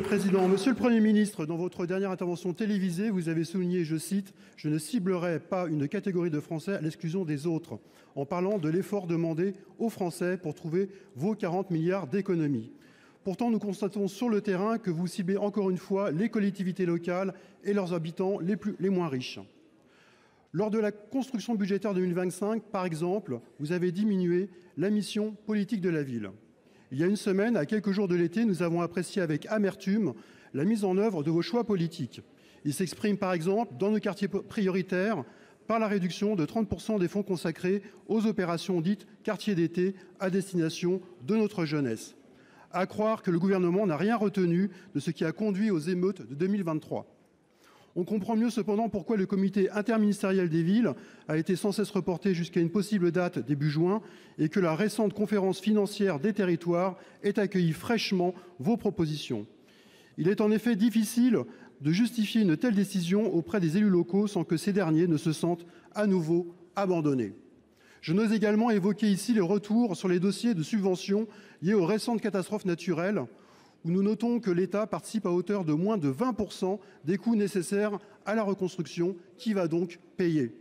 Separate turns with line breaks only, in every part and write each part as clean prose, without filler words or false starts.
Président, Monsieur le Premier ministre, dans votre dernière intervention télévisée, vous avez souligné, je cite, « Je ne ciblerai pas une catégorie de Français à l'exclusion des autres », en parlant de l'effort demandé aux Français pour trouver vos 40 milliards d'économies. Pourtant, nous constatons sur le terrain que vous ciblez encore une fois les collectivités locales et leurs habitants les moins riches. Lors de la construction budgétaire 2025, par exemple, vous avez diminué la mission politique de la ville. Il y a une semaine, à quelques jours de l'été, nous avons apprécié avec amertume la mise en œuvre de vos choix politiques. Ils s'expriment par exemple dans nos quartiers prioritaires par la réduction de 30% des fonds consacrés aux opérations dites quartiers d'été à destination de notre jeunesse. À croire que le gouvernement n'a rien retenu de ce qui a conduit aux émeutes de 2023. On comprend mieux cependant pourquoi le comité interministériel des villes a été sans cesse reporté jusqu'à une possible date début juin et que la récente conférence financière des territoires ait accueilli fraîchement vos propositions. Il est en effet difficile de justifier une telle décision auprès des élus locaux sans que ces derniers ne se sentent à nouveau abandonnés. Je n'ose également évoquer ici le retour sur les dossiers de subventions liés aux récentes catastrophes naturelles, où nous notons que l'État participe à hauteur de moins de 20% des coûts nécessaires à la reconstruction. Qui va donc payer?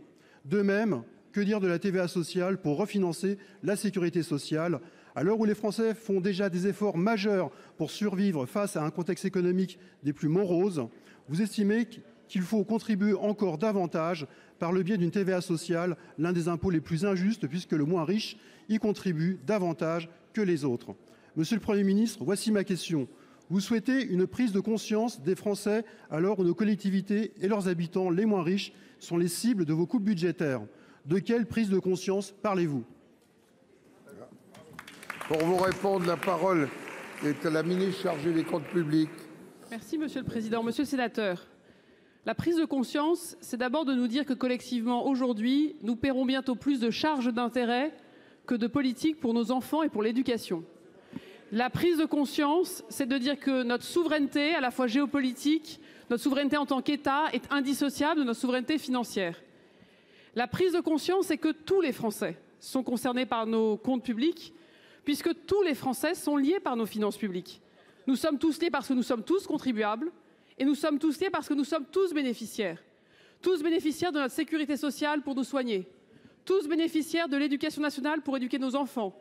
De même, que dire de la TVA sociale pour refinancer la sécurité sociale? À l'heure où les Français font déjà des efforts majeurs pour survivre face à un contexte économique des plus moroses, vous estimez qu'il faut contribuer encore davantage par le biais d'une TVA sociale, l'un des impôts les plus injustes puisque le moins riche y contribue davantage que les autres. Monsieur le Premier ministre, voici ma question. Vous souhaitez une prise de conscience des Français à l'heure où nos collectivités et leurs habitants les moins riches sont les cibles de vos coupes budgétaires. De quelle prise de conscience parlez-vous?
Pour vous répondre, la parole est à la ministre chargée des comptes publics.
Merci Monsieur le Président. Monsieur le Sénateur, la prise de conscience, c'est d'abord de nous dire que collectivement, aujourd'hui, nous paierons bientôt plus de charges d'intérêt que de politique pour nos enfants et pour l'éducation. La prise de conscience, c'est de dire que notre souveraineté, à la fois géopolitique, notre souveraineté en tant qu'État, est indissociable de notre souveraineté financière. La prise de conscience, c'est que tous les Français sont concernés par nos comptes publics, puisque tous les Français sont liés par nos finances publiques. Nous sommes tous liés parce que nous sommes tous contribuables, et nous sommes tous liés parce que nous sommes tous bénéficiaires. Tous bénéficiaires de notre sécurité sociale pour nous soigner. Tous bénéficiaires de l'éducation nationale pour éduquer nos enfants.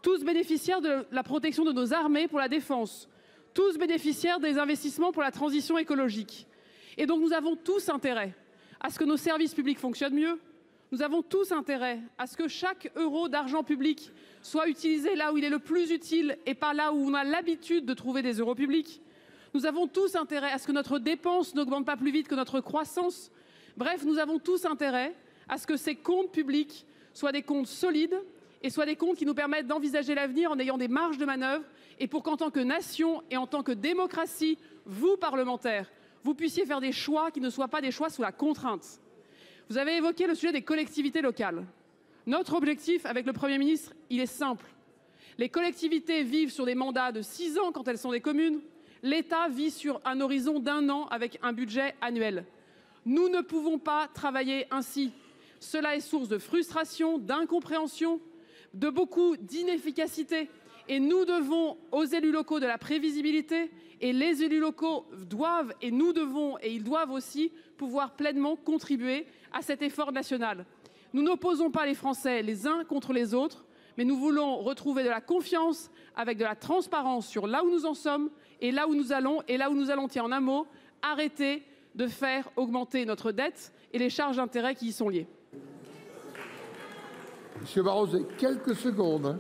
Tous bénéficiaires de la protection de nos armées pour la défense. Tous bénéficiaires des investissements pour la transition écologique. Et donc nous avons tous intérêt à ce que nos services publics fonctionnent mieux. Nous avons tous intérêt à ce que chaque euro d'argent public soit utilisé là où il est le plus utile et pas là où on a l'habitude de trouver des euros publics. Nous avons tous intérêt à ce que notre dépense n'augmente pas plus vite que notre croissance. Bref, nous avons tous intérêt à ce que ces comptes publics soient des comptes solides et soient des comptes qui nous permettent d'envisager l'avenir en ayant des marges de manœuvre et pour qu'en tant que nation et en tant que démocratie, vous, parlementaires, vous puissiez faire des choix qui ne soient pas des choix sous la contrainte. Vous avez évoqué le sujet des collectivités locales. Notre objectif avec le Premier ministre, il est simple. Les collectivités vivent sur des mandats de 6 ans quand elles sont des communes. L'État vit sur un horizon d'1 an avec un budget annuel. Nous ne pouvons pas travailler ainsi. Cela est source de frustration, d'incompréhension, de beaucoup d'inefficacité. Et nous devons aux élus locaux de la prévisibilité et les élus locaux doivent et nous devons et ils doivent aussi pouvoir pleinement contribuer à cet effort national. Nous n'opposons pas les Français les uns contre les autres, mais nous voulons retrouver de la confiance avec de la transparence sur là où nous en sommes et là où nous allons, tiens, en un mot, arrêter de faire augmenter notre dette et les charges d'intérêt qui y sont liées.
Monsieur Barroso, quelques secondes.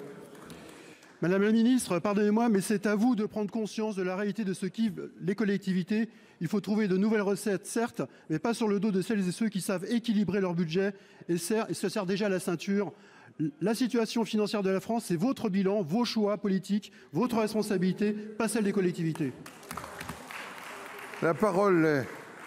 Madame la ministre, pardonnez-moi, mais c'est à vous de prendre conscience de la réalité de ce qui les collectivités. Il faut trouver de nouvelles recettes, certes, mais pas sur le dos de celles et ceux qui savent équilibrer leur budget et se serrent déjà la ceinture. La situation financière de la France, c'est votre bilan, vos choix politiques, votre responsabilité, pas celle des collectivités.
La parole est